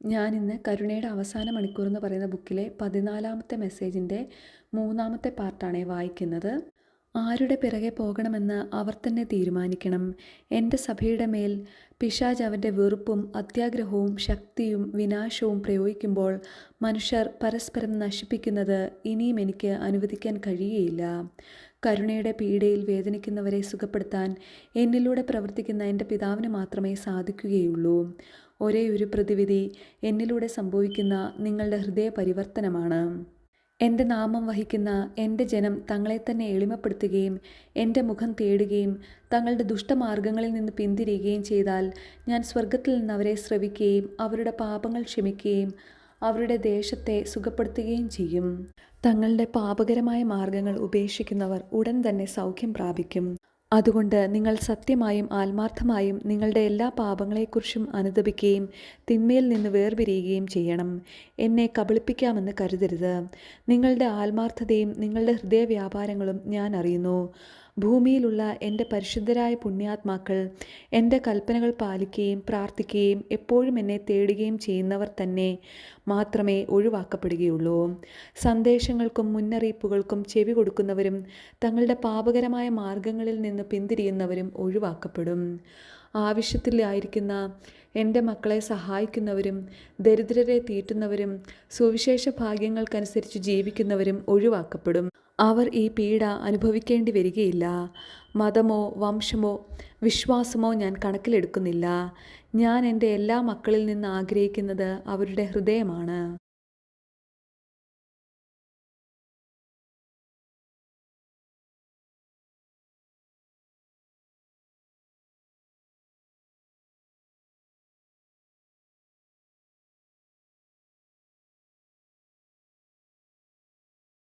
ഞാനിന്ന് കരുണയുടെ അവസാന മണിക്കൂർ എന്ന് പറയുന്ന ബുക്കിലെ 14-ാമത്തെ മെസ്സേജിൻ്റെ 3-ാമത്തെ പാർട്ടാണേ വായിക്കുന്നത്. ആരുടെ പിറകെ പോകണമെന്ന് അവർ തന്നെ തീരുമാനിക്കണം. എൻ്റെ സഭയുടെ മേൽ പിശാച് അവൻ്റെ വെറുപ്പും അത്യാഗ്രഹവും ശക്തിയും വിനാശവും പ്രയോഗിക്കുമ്പോൾ മനുഷ്യർ പരസ്പരം നശിപ്പിക്കുന്നത് ഇനിയും എനിക്ക് അനുവദിക്കാൻ കഴിയുകയില്ല. കരുണയുടെ പീഡയിൽ വേദനിക്കുന്നവരെ സുഖപ്പെടുത്താൻ എന്നിലൂടെ പ്രവർത്തിക്കുന്ന എൻ്റെ പിതാവിന് മാത്രമേ സാധിക്കുകയുള്ളൂ. ഒരേ ഒരു പ്രതിവിധി എന്നിലൂടെ സംഭവിക്കുന്ന നിങ്ങളുടെ ഹൃദയ പരിവർത്തനമാണ്. എൻ്റെ നാമം വഹിക്കുന്ന എൻ്റെ ജനം തങ്ങളെ തന്നെ എളിമപ്പെടുത്തുകയും എൻ്റെ മുഖം തേടുകയും തങ്ങളുടെ ദുഷ്ടമാർഗങ്ങളിൽ നിന്ന് പിന്തിരിയുകയും ചെയ്താൽ ഞാൻ സ്വർഗത്തിൽ നിന്ന് അവരെ ശ്രവിക്കുകയും അവരുടെ പാപങ്ങൾ ക്ഷമിക്കുകയും അവരുടെ ദേശത്തെ സുഖപ്പെടുത്തുകയും ചെയ്യും. തങ്ങളുടെ പാപകരമായ മാർഗങ്ങൾ ഉപേക്ഷിക്കുന്നവർ ഉടൻ തന്നെ സൗഖ്യം പ്രാപിക്കും. അതുകൊണ്ട് നിങ്ങൾ സത്യമായും ആത്മാർത്ഥമായും നിങ്ങളുടെ എല്ലാ പാപങ്ങളെക്കുറിച്ചും അനുതപിക്കുകയും തിന്മയിൽ നിന്ന് വേർപിരിയുകയും ചെയ്യണം. എന്നെ കബളിപ്പിക്കാമെന്ന് കരുതരുത്. നിങ്ങളുടെ ആത്മാർത്ഥതയും നിങ്ങളുടെ ഹൃദയവ്യാപാരങ്ങളും ഞാൻ അറിയുന്നു. ഭൂമിയിലുള്ള എൻ്റെ പരിശുദ്ധരായ പുണ്യാത്മാക്കൾ എൻ്റെ കൽപ്പനകൾ പാലിക്കുകയും പ്രാർത്ഥിക്കുകയും എപ്പോഴും എന്നെ തേടുകയും ചെയ്യുന്നവർ തന്നെ മാത്രമേ ഒഴിവാക്കപ്പെടുകയുള്ളൂ. സന്ദേശങ്ങൾക്കും മുന്നറിയിപ്പുകൾക്കും ചെവി കൊടുക്കുന്നവരും തങ്ങളുടെ പാപകരമായ മാർഗങ്ങളിൽ നിന്ന് പിന്തിരിയുന്നവരും ഒഴിവാക്കപ്പെടും. ആവശ്യത്തിലായിരിക്കുന്ന എൻ്റെ മക്കളെ സഹായിക്കുന്നവരും ദരിദ്രരെ തീറ്റുന്നവരും സുവിശേഷ ഭാഗ്യങ്ങൾക്കനുസരിച്ച് ജീവിക്കുന്നവരും ഒഴിവാക്കപ്പെടും. അവർ ഈ പീഡ അനുഭവിക്കേണ്ടി വരികയില്ല. മതമോ വംശമോ വിശ്വാസമോ ഞാൻ കണക്കിലെടുക്കുന്നില്ല. ഞാൻ എൻ്റെ എല്ലാ മക്കളിൽ നിന്ന് ആഗ്രഹിക്കുന്നത് അവരുടെ ഹൃദയമാണ്.